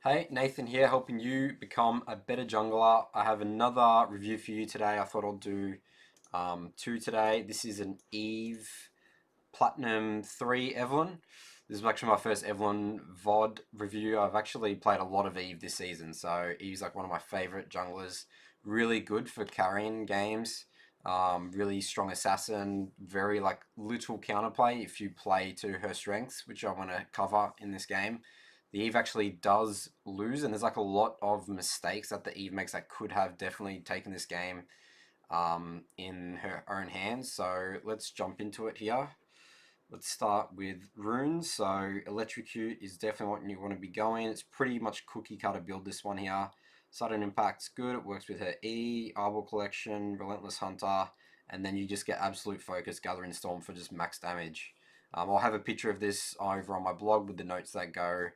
Hey, Nathan here, helping you become a better jungler. I have another review for you today. I thought I'll do two today. This is an Eve Platinum 3 Evelynn. This is actually my first Evelynn VOD review. I've actually played a lot of Eve this season, so Eve's like one of my favorite junglers. Really good for carrying games. Really strong assassin. Very like little counterplay if you play to her strengths, which I want to cover in this game. The Eve actually does lose, and there's like a lot of mistakes that the Eve makes that could have definitely taken this game in her own hands. So let's jump into it here. Let's start with runes. So electrocute is definitely what you want to be going. It's pretty much cookie cutter build, this one here. Sudden impact's good. It works with her E, Arbor Collection, Relentless Hunter, and then you just get absolute focus, Gathering Storm for just max damage. I'll have a picture of this over on my blog with the notes that go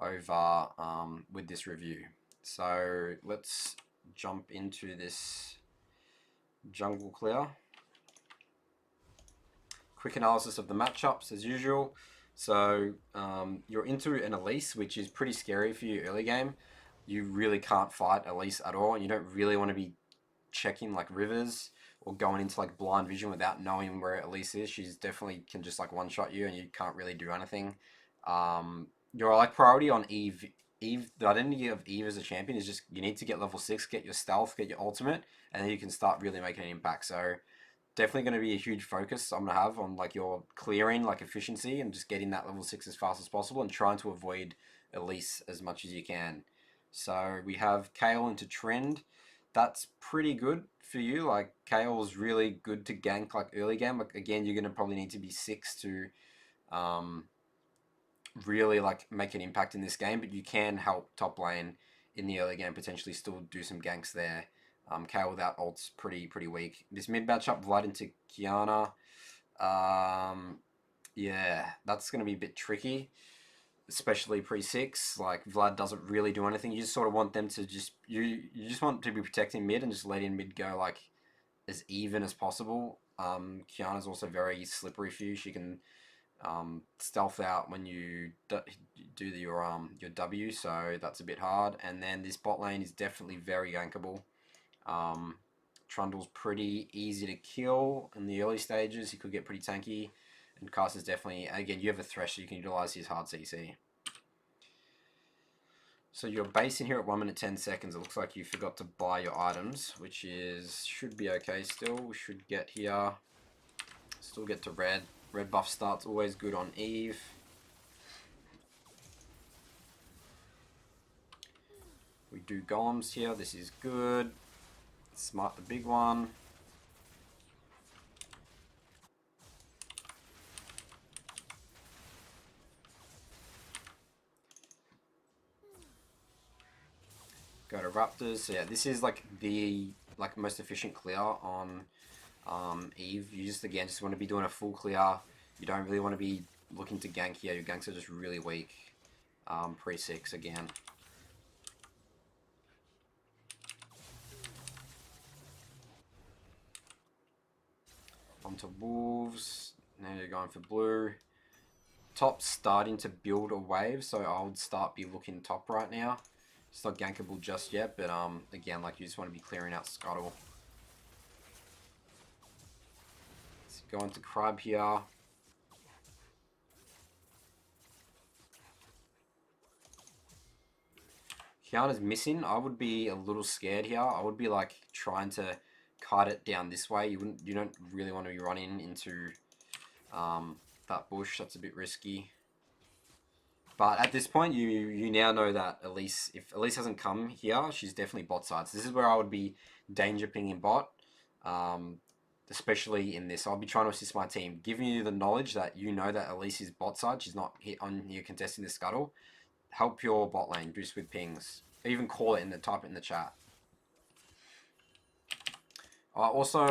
over with this review. So let's jump into this jungle clear. Quick analysis of the matchups as usual. So you're into an Elise, which is pretty scary for you early game. You really can't fight Elise at all, and you don't really want to be checking like rivers or going into like blind vision without knowing where Elise is. She's definitely can just like one shot you, and you can't really do anything. Your like priority on Eve. Eve, the identity of Eve as a champion is just you need to get level 6, get your stealth, get your ultimate, and then you can start really making an impact. So definitely going to be a huge focus I'm going to have on like your clearing like efficiency and just getting that level 6 as fast as possible and trying to avoid Elise as much as you can. So we have Kale into Trend. That's pretty good for you. Like Kale is really good to gank like early game. Like again, you're going to probably need to be 6 to um, really like make an impact in this game, but you can help top lane in the early game, potentially still do some ganks there. Kayle without ult's pretty weak. This mid matchup, Vlad into Kiana. Yeah, that's going to be a bit tricky, especially pre-6. Like, Vlad doesn't really do anything. You just sort of want them to just... You just want to be protecting mid and just letting mid go, like, as even as possible. Kiana's also very slippery for you. She can stealth out when you do your W, so that's a bit hard. And then this bot lane is definitely very gankable. Trundle's pretty easy to kill in the early stages. He could get pretty tanky. And Cast is definitely, again, you have a Thresh, so you can utilize his hard CC. So you're basing here at 1 minute 10 seconds. It looks like you forgot to buy your items, which should be okay still. We should get here. Still get to red. Red buff start's always good on Eve. We do golems here. This is good. Smite the big one. Go to Raptors. So yeah, this is like the most efficient clear on Eve. You just again just want to be doing a full clear. You don't really want to be looking to gank here. Your ganks are just really weak. Pre-6 again. Onto Wolves. Now you're going for blue. Top's starting to build a wave, so I would start be looking top right now. It's not gankable just yet, but again, like you just want to be clearing out Scuttle. Let's go into Crab here. Kiana's missing. I would be a little scared here. I would be like trying to kite it down this way. You don't really want to be running into that bush. That's a bit risky. But at this point, you now know that Elise, if Elise hasn't come here, she's definitely bot side. So this is where I would be danger pinging bot, especially in this. I'll be trying to assist my team, giving you the knowledge that you know that Elise is bot side. She's not on here contesting the scuttle. Help your bot lane just with pings. Even call it type it in the chat. Also,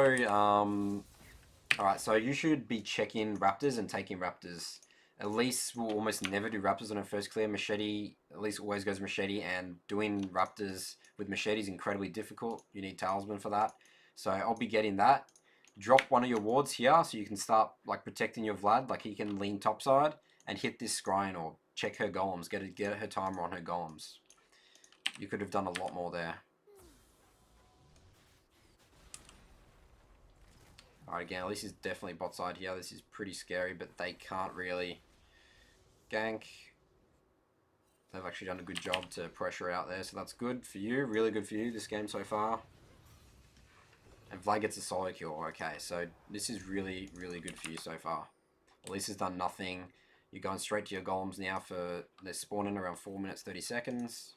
alright, so you should be checking Raptors and taking Raptors. Elise will almost never do Raptors on her first clear. Machete, Elise always goes Machete, and doing Raptors with Machete is incredibly difficult. You need Talisman for that. So I'll be getting that. Drop one of your wards here so you can start like protecting your Vlad. Like he can lean topside and hit this Scrying or check her golems. Get her timer on her golems. You could have done a lot more there. Alright, again, at least he's definitely bot side here. This is pretty scary, but they can't really gank. They've actually done a good job to pressure out there, so that's good for you. Really good for you this game so far. And Vlad gets a solo kill. Okay, so this is really, really good for you so far. Elisa's done nothing. You're going straight to your golems now for... They're spawning around 4 minutes, 30 seconds.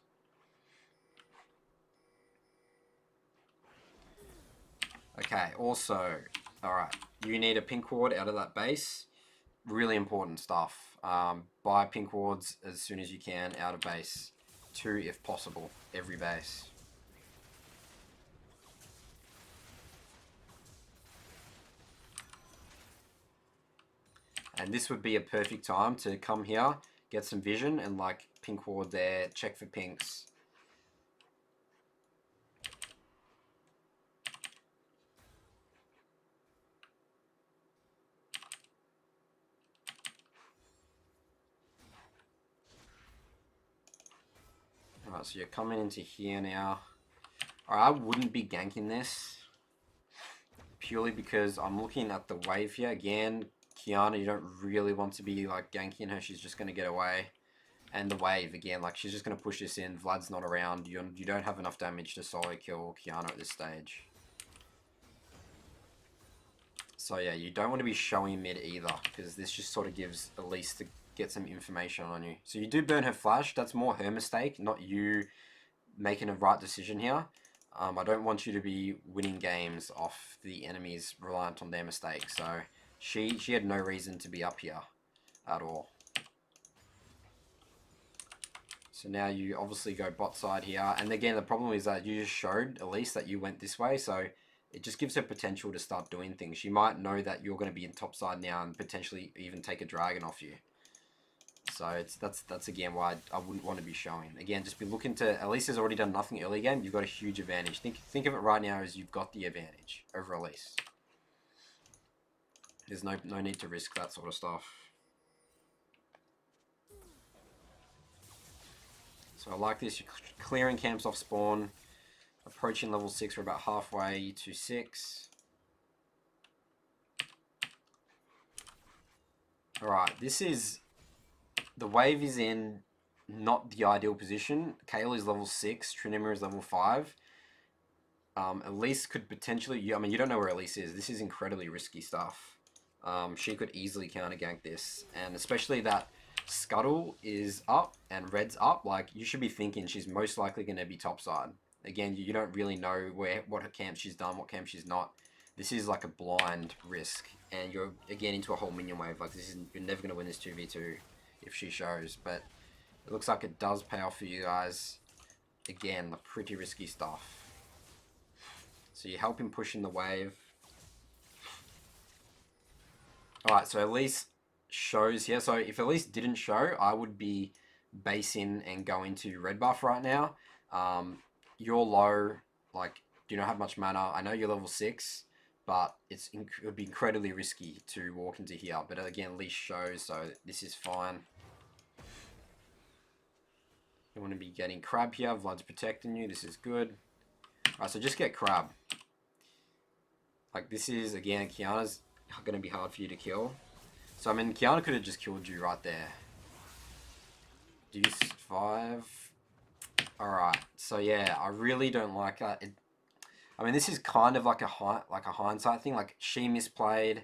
Okay, also... Alright, you need a pink ward out of that base. Really important stuff. Buy pink wards as soon as you can out of base. 2 if possible, every base. And this would be a perfect time to come here, get some vision, and like pink ward there, check for pinks. Alright, so you're coming into here now. Alright, I wouldn't be ganking this. Purely because I'm looking at the wave here. Again, Kiana, you don't really want to be like ganking her. She's just going to get away. And the wave, again, like she's just going to push this in. Vlad's not around. You don't have enough damage to solo kill Kiana at this stage. So yeah, you don't want to be showing mid either, because this just sort of gives Elise to get some information on you. So you do burn her flash. That's more her mistake, not you making a right decision here. I don't want you to be winning games off the enemies reliant on their mistakes. So she had no reason to be up here at all. So now you obviously go bot side here. And again, the problem is that you just showed Elise that you went this way. So it just gives her potential to start doing things. She might know that you're going to be in top side now and potentially even take a dragon off you. So that's again why I wouldn't want to be showing. Again, just be looking to... Elise has already done nothing early game. You've got a huge advantage. Think of it right now as you've got the advantage over Elise. There's no need to risk that sort of stuff. So I like this. You're clearing camps off spawn. Approaching level 6. We're about halfway to 6. Alright, this is... The wave is in not the ideal position. Kale is level 6. Trinimir is level 5. Elise could potentially... I mean, you don't know where Elise is. This is incredibly risky stuff. She could easily counter gank this. And especially that Scuttle is up and Red's up. Like, you should be thinking she's most likely going to be topside. Again, you don't really know what her camp she's done, what camp she's not. This is like a blind risk. And you're, again, into a whole minion wave. Like, you're never going to win this 2v2 if she shows. But it looks like it does pay off for you guys. Again, pretty risky stuff. So you help him push in the wave. Alright, so Elise shows here. So if Elise didn't show, I would be base in and go into red buff right now. You're low, like, do not have much mana. I know you're level 6, but it would be incredibly risky to walk into here. But again, Elise shows, so this is fine. You want to be getting crab here. Vlad's protecting you. This is good. Alright, so just get crab. Like, this is, again, Kiana's going to be hard for you to kill. So, I mean, Kiana could have just killed you right there. Deuce 5. Alright, so yeah, I really don't like that. I mean, this is kind of like a hindsight thing. Like, she misplayed.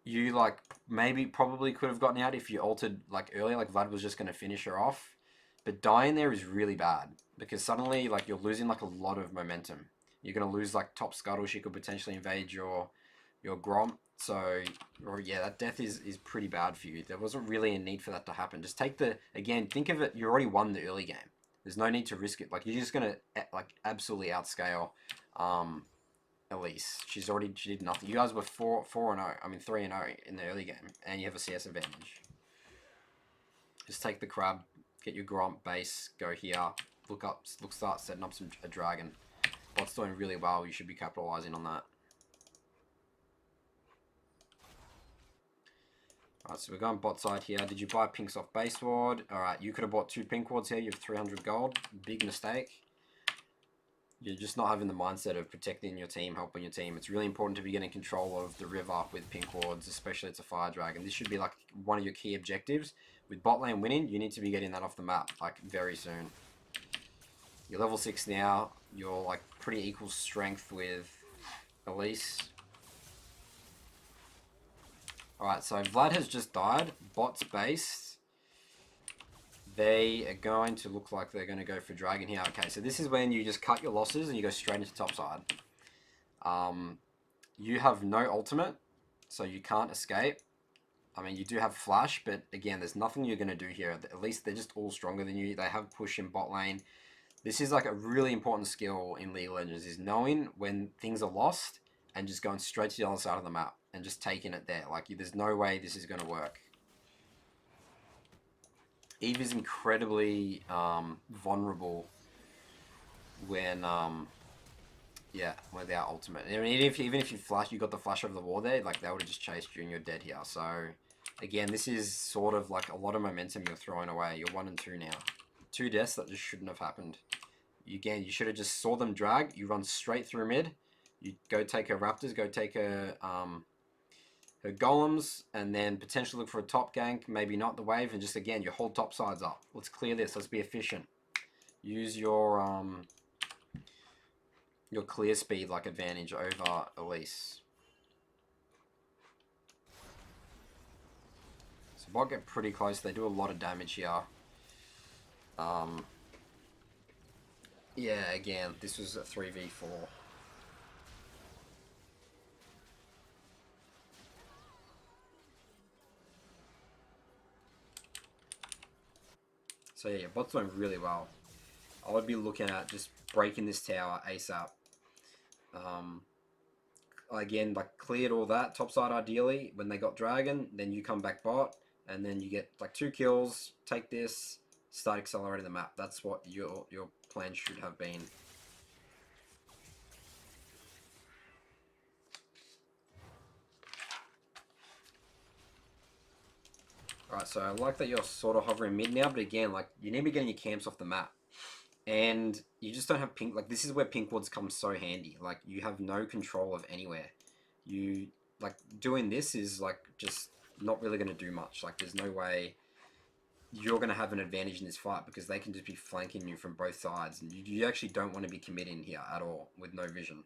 You, like, probably could have gotten out if you altered, like, earlier. Like, Vlad was just going to finish her off. But dying there is really bad. Because suddenly, like, you're losing, like, a lot of momentum. You're going to lose, like, top Scuttle. She could potentially invade your Gromp. So, or yeah, that death is pretty bad for you. There wasn't really a need for that to happen. Just take again, think of it, you already won the early game. There's no need to risk it. Like, you're just going to, like, absolutely outscale Elise. She did nothing. You guys were 4-0, I mean 3-0 in the early game, and you have a CS advantage. Just take the crab, get your Gromp base, go here, start setting up a dragon. Bot's doing really well, you should be capitalizing on that. Alright, so we're going bot side here. Did you buy pinks off base ward? Alright, you could have bought 2 pink wards here. You have 300 gold. Big mistake. You're just not having the mindset of protecting your team, helping your team. It's really important to be getting control of the river with pink wards, especially it's a fire dragon. This should be like one of your key objectives. With bot lane winning, you need to be getting that off the map like very soon. You're level 6 now. You're like pretty equal strength with Elise. Alright, so Vlad has just died. Bot's base. They are going to look like they're going to go for dragon here. Okay, so this is when you just cut your losses and you go straight into top side. You have no ultimate, so you can't escape. I mean, you do have flash, but again, there's nothing you're going to do here. At least they're just all stronger than you. They have push in bot lane. This is like a really important skill in League of Legends, is knowing when things are lost and just going straight to the other side of the map and just taking it there. Like, there's no way this is going to work. Eve is incredibly vulnerable when, without ultimate. I mean, even if you flash, you got the flash over the wall there, like, they would have just chased you and you're dead here. So, again, this is sort of like a lot of momentum you're throwing away. You're 1 and 2 now. 2 deaths that just shouldn't have happened. Again, you should have just saw them drag. You run straight through mid. You go take her raptors, go take her golems, and then potentially look for a top gank, maybe not the wave, and just again, you hold top sides up. Let's clear this, let's be efficient. Use your clear speed like advantage over Elise. So bot get pretty close, they do a lot of damage here. Yeah, again, this was a 3v4. So yeah, bot's doing really well. I would be looking at just breaking this tower ASAP. Again, like cleared all that topside ideally when they got dragon, then you come back bot, and then you get like 2 kills, take this, start accelerating the map. That's what your plan should have been. Alright, so I like that you're sort of hovering mid now, but again, like, you need to be getting your camps off the map. And you just don't have pink, like, this is where pink wards come so handy. Like, you have no control of anywhere. You, like, doing this is, like, just not really going to do much. Like, there's no way you're going to have an advantage in this fight because they can just be flanking you from both sides. And you actually don't want to be committing here at all with no vision.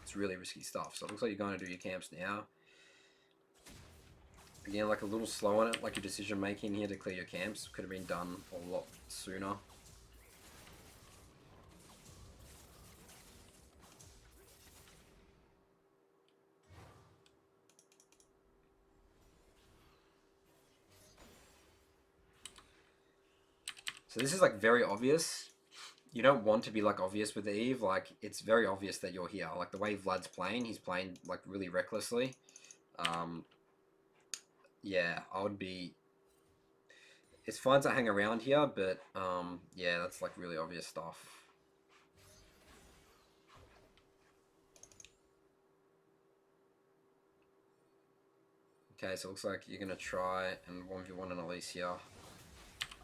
It's really risky stuff. So it looks like you're going to do your camps now. Again, like a little slow on it, like your decision making here to clear your camps could have been done a lot sooner. So this is like very obvious. You don't want to be like obvious with Eve. Like, it's very obvious that you're here. Like the way Vlad's playing, he's playing like really recklessly. Yeah, I would be. It's fine to hang around here, but yeah, that's like really obvious stuff. Okay, so it looks like you're gonna try and 1v1 an Elise here.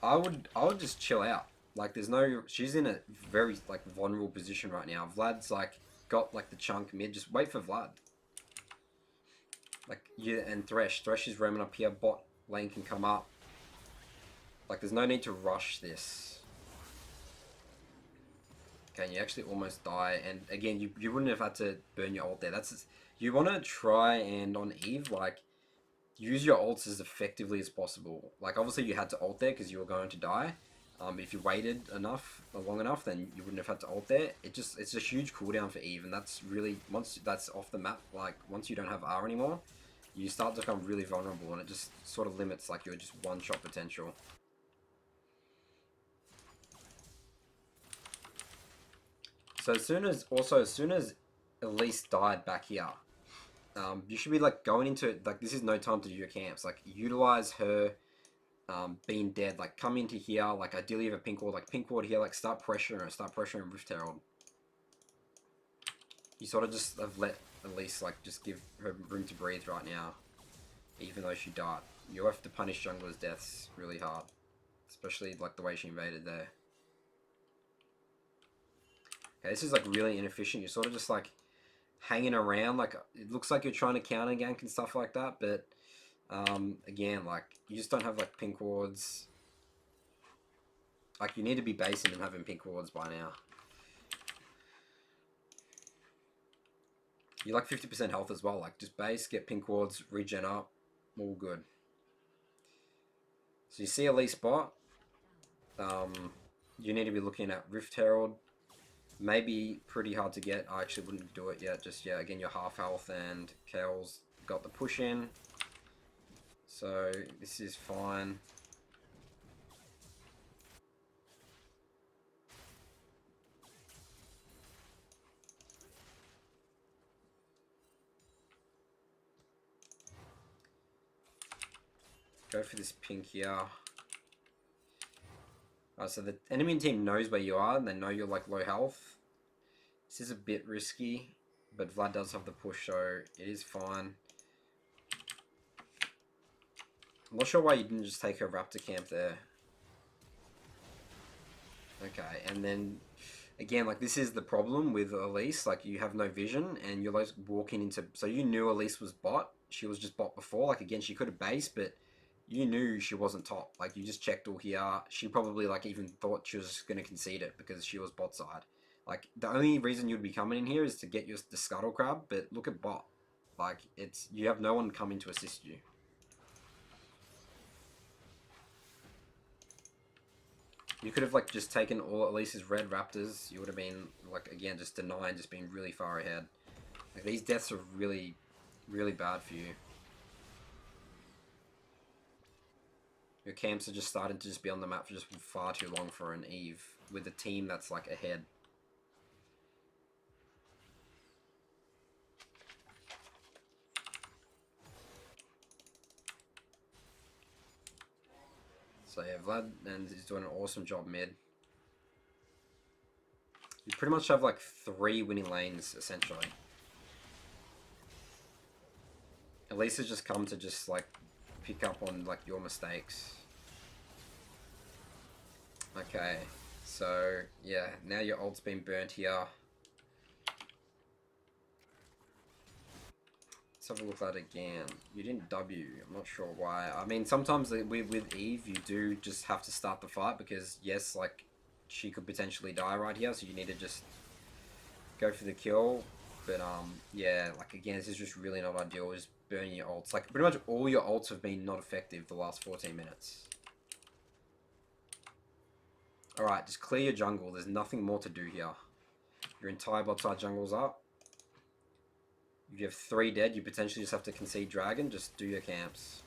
I would just chill out. Like, there's no. She's in a very like vulnerable position right now. Vlad's like got like the chunk mid. Just wait for Vlad. Like, yeah, and Thresh is roaming up here. Bot lane can come up. Like, there's no need to rush this. Okay, you actually almost die, and again, you wouldn't have had to burn your ult there. That's you want to try and on Eve, like, use your ults as effectively as possible. Like, obviously you had to ult there because you were going to die. If you waited long enough, then you wouldn't have had to ult there. It's a huge cooldown for Eve, and that's really, once that's off the map, like, once you don't have R anymore, you start to become really vulnerable, and it just sort of limits, like, your just one-shot potential. So as soon as Elise died back here, you should be like going into, like, this is no time to do your camps. Like, utilize her being dead. Like, come into here. Like, ideally you have a pink ward. Like, pink ward here. Like, start pressuring her. Start pressuring Rift Herald. You sort of just have let Elise, like, just give her room to breathe right now. even though she died. You have to punish jungler's deaths really hard, especially like the way she invaded there. Okay, this is like really inefficient. You're sort of just like hanging around, like it looks like you're trying to counter gank and stuff like that, but again, like you just don't have like pink wards. Like you need to be basing and having pink wards by now. You're like 50% health as well. Like just base, get pink wards, regen up, all good. So you see a Elise bot. You need to be looking at Rift Herald. Maybe pretty hard to get. I actually wouldn't do it yet. Just yeah, again, you're half health and Kale's got the push in. So this is fine. Go for this pink here. So the enemy team knows where you are and they know you're like low health. This is a bit risky, but Vlad does have the push, so it is fine. I'm not sure why you didn't just take her Raptor camp there. Okay, and then again, like this is the problem with Elise. Like you have no vision, and you're like walking into. So you knew Elise was bot. She was just bot before. Like again, she could have base, but you knew she wasn't top. Like you just checked all here. She probably like even thought she was gonna concede it because she was bot side. Like the only reason you'd be coming in here is to get the scuttle crab. But look at bot. Like it's you have no one coming to assist you. You could have like just taken all Elise's red raptors. You would have been like again just denying, just being really far ahead. Like these deaths are really, really bad for you. Your camps are just starting to just be on the map for just far too long for an Eve with a team that's like ahead. So yeah, Vlad and is doing an awesome job mid. You pretty much have like 3 winning lanes essentially. Elisa's just come to just like pick up on like your mistakes. Okay, so yeah, now your ult's been burnt here. Let's have a look at that again. You didn't W. I'm not sure why. I mean, sometimes with Eve, you do just have to start the fight because, yes, like, she could potentially die right here, so you need to just go for the kill. But, yeah, like, again, this is just really not ideal, just burning your ults. Like, pretty much all your ults have been not effective the last 14 minutes. Alright, just clear your jungle. There's nothing more to do here. Your entire bot side jungle's up. If you have 3 dead, you potentially just have to concede dragon. Just do your camps.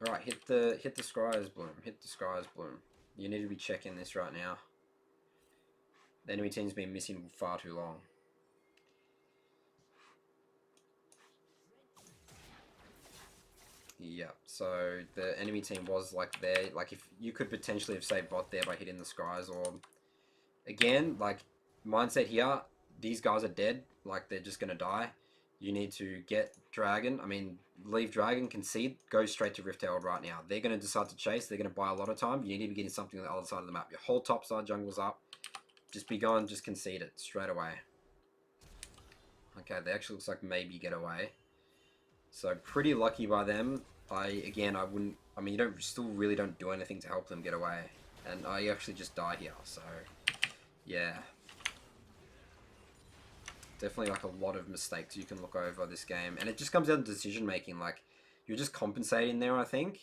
Alright, hit the Scryer's Bloom. Hit the Scryer's Bloom. You need to be checking this right now. The enemy team's been missing far too long. Yeah, so the enemy team was like there. Like if you could potentially have saved bot there by hitting the Scryer's Orb. Again, like mindset here, these guys are dead. Like they're just gonna die. You need to get Dragon. I mean, leave Dragon, concede, go straight to Rift Herald right now. They're going to decide to chase. They're going to buy a lot of time. You need to be getting something on the other side of the map. Your whole top side jungle's up. Just be gone, just concede it straight away. Okay, they actually looks like maybe get away. So pretty lucky by them. I wouldn't. I mean, you still really don't do anything to help them get away. And I actually just die here. So yeah. Definitely like a lot of mistakes you can look over this game, and it just comes down to decision making. Like you're just compensating there, I think,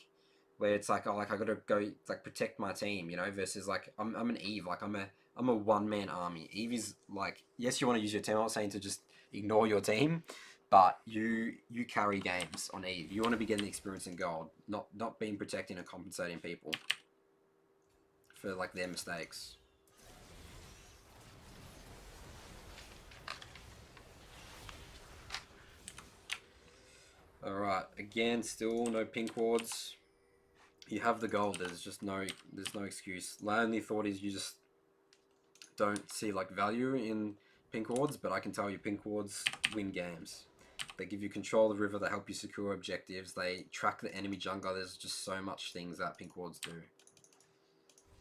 where it's like, oh, like I gotta go like protect my team, you know, versus like I'm an Eve, like I'm a one-man army. Eve is like, yes, you want to use your team. I'm not saying to just ignore your team, but you carry games on Eve. You want to be getting the experience in gold, not being protecting and compensating people for like their mistakes. Alright, again, still no pink wards. You have the gold. There's no excuse. My only thought is you just don't see like value in pink wards, but I can tell you pink wards win games. They give you control of the river, they help you secure objectives, they track the enemy jungler. There's just so much things that pink wards do.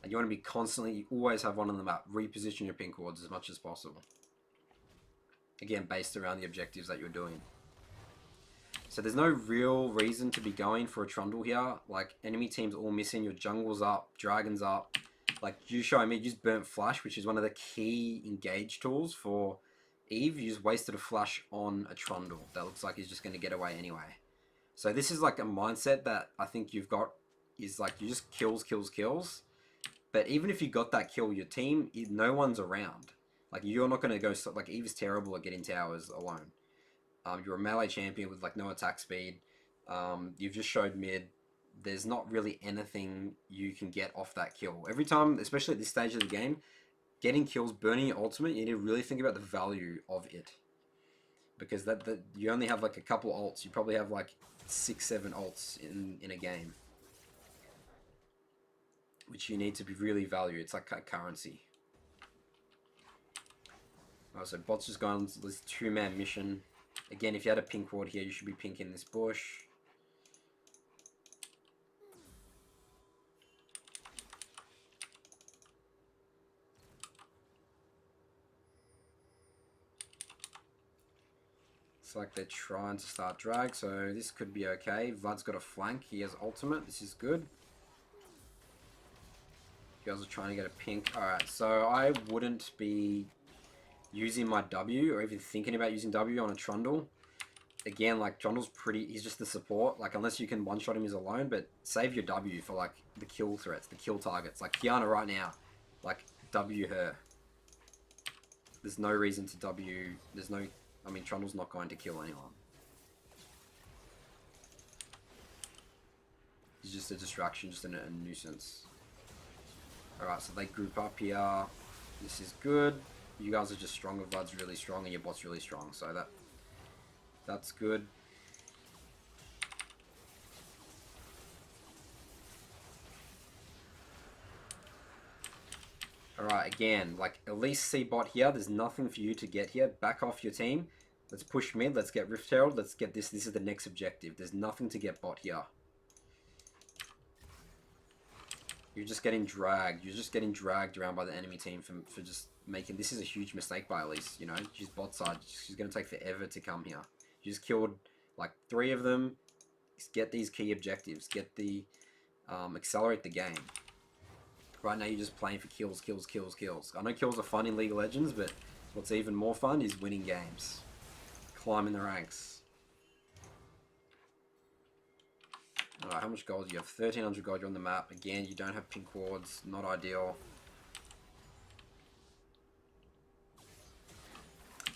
And you want to be constantly, you always have one on the map. Reposition your pink wards as much as possible. Again, based around the objectives that you're doing. So there's no real reason to be going for a Trundle here. Like, enemy team's all missing, your jungle's up, dragon's up. Like, you show me, you just burnt Flash, which is one of the key engage tools for Eve. You just wasted a Flash on a Trundle that looks like he's just going to get away anyway. So this is like a mindset that I think you've got, is like, you just kills. But even if you got that kill, your team, no one's around. Like, you're not going to go, like, Eve is terrible at getting towers alone. You're a melee champion with like no attack speed. You've just showed mid. There's not really anything you can get off that kill. Every time, especially at this stage of the game, getting kills, burning your ultimate, you need to really think about the value of it. Because that you only have like a couple ults. You probably have like 6-7 ults in a game, which you need to be really valued. It's like a currency. Oh, so bot's just gone this 2-man mission. Again, if you had a pink ward here, you should be pink in this bush. It's like they're trying to start drag, so this could be okay. Vlad's got a flank. He has ultimate. This is good. You guys are trying to get a pink. Alright, so I wouldn't be using my W or even thinking about using W on a Trundle. Again, like, Trundle's he's just the support. Like, unless you can one-shot him, he's alone, but save your W for, like, the kill threats, the kill targets. Like, Kiana right now, like, W her. There's no reason to W, I mean, Trundle's not going to kill anyone. He's just a distraction, just a nuisance. Alright, so they group up here. This is good. You guys are just stronger. Vlad's really strong and your bot's really strong, so that's good. Alright, again, like, at least see bot here. There's nothing for you to get here. Back off your team. Let's push mid. Let's get Rift Herald. Let's get this. This is the next objective. There's nothing to get bot here. You're just getting dragged. You're just getting dragged around by the enemy team for just making... This is a huge mistake by Elise, you know? She's bot side. She's going to take forever to come here. You just killed, like, 3 of them. Get these key objectives. Get the... accelerate the game. Right now you're just playing for kills. I know kills are fun in League of Legends, but what's even more fun is winning games. Climbing the ranks. Alright, how much gold do you have? 1300 gold, you're on the map. Again, you don't have pink wards, not ideal.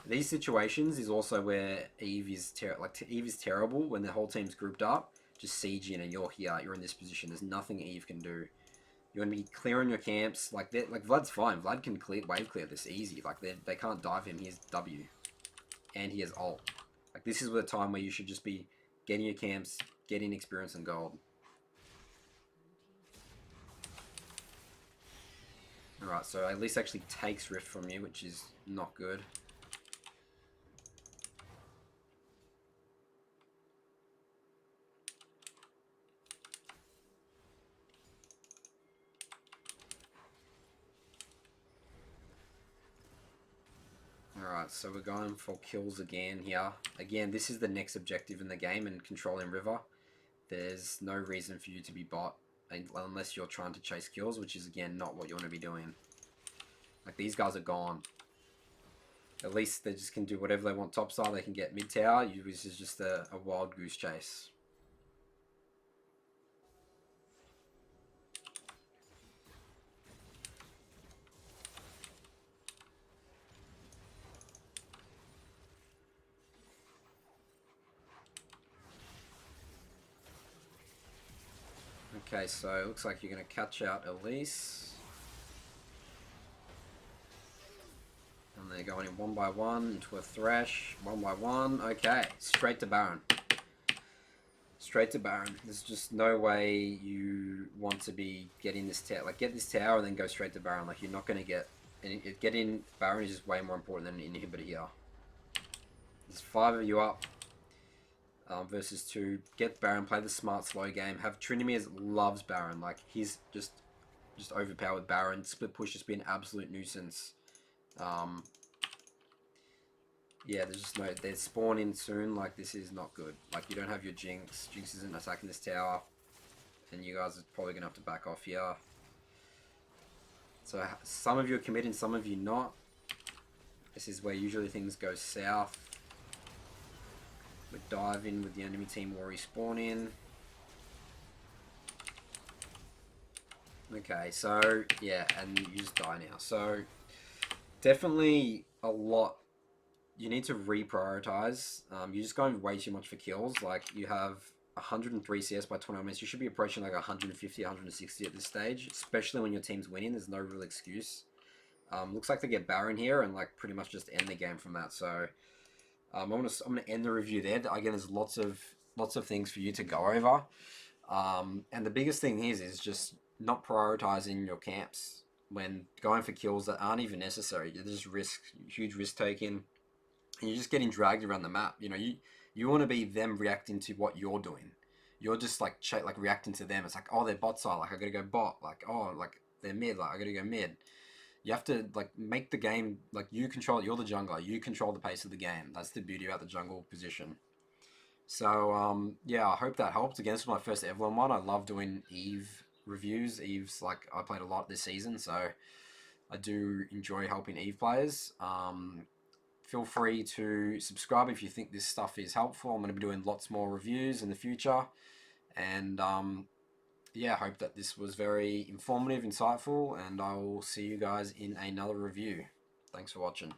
These situations is also where Eve is Eve is terrible when the whole team's grouped up, just sieging and you're here, you're in this position. There's nothing Eve can do. You're gonna be clearing your camps. Like Vlad's fine. Vlad can wave clear this easy. Like they can't dive him. He has W, and he has ult. Like this is the time where you should just be getting your camps, getting experience and gold. Alright, so at least actually takes Rift from you, which is not good. Alright, so we're going for kills again here. Again, this is the next objective in the game, and controlling river. There's no reason for you to be bot unless you're trying to chase kills, which is again not what you want to be doing. Like these guys are gone. At least they just can do whatever they want topside. They can get mid tower. This is just a wild goose chase. Okay, so it looks like you're going to catch out Elise. And they're going in 1 by 1 into a Thresh. 1 by 1. Okay, straight to Baron. Straight to Baron. There's just no way you want to be getting this tower. Like, get this tower and then go straight to Baron. Like, you're not going to get... And getting Baron is just way more important than an inhibitor here. There's 5 of you up versus 2. Get Baron, play the smart, slow game. Have Trinimir loves Baron. Like, he's just overpowered Baron. Split push has been an absolute nuisance. Yeah, there's just no... They spawn in soon. Like, this is not good. Like, you don't have your Jinx. Jinx isn't attacking this tower. And you guys are probably going to have to back off here. So some of you are committing, some of you not. This is where usually things go south. We dive in with the enemy team or respawn in. Okay, so yeah, and you just die now. So definitely a lot. You need to reprioritize. You're just going way too much for kills. Like, you have 103 CS by 21 minutes. You should be approaching like 150, 160 at this stage, especially when your team's winning. There's no real excuse. Looks like they get Baron here and like pretty much just end the game from that. So I'm gonna end the review there. Again, there's lots of things for you to go over. And the biggest thing is just not prioritizing your camps when going for kills that aren't even necessary. You're just huge risk taking, and you're just getting dragged around the map. You know, you want to be them reacting to what you're doing. You're just like reacting to them. It's like, oh, they're bot side, like I gotta go bot. Like, oh, like they're mid, like I gotta go mid. You have to like make the game like you control it. You're the jungler. You control the pace of the game. That's the beauty about the jungle position. So yeah, I hope that helped. Again, this was my first Evelynn one. I love doing Eve reviews. Eve's like I played a lot this season, so I do enjoy helping Eve players. Feel free to subscribe if you think this stuff is helpful. I'm going to be doing lots more reviews in the future, and yeah, I hope that this was very informative, insightful, and I will see you guys in another review. Thanks for watching.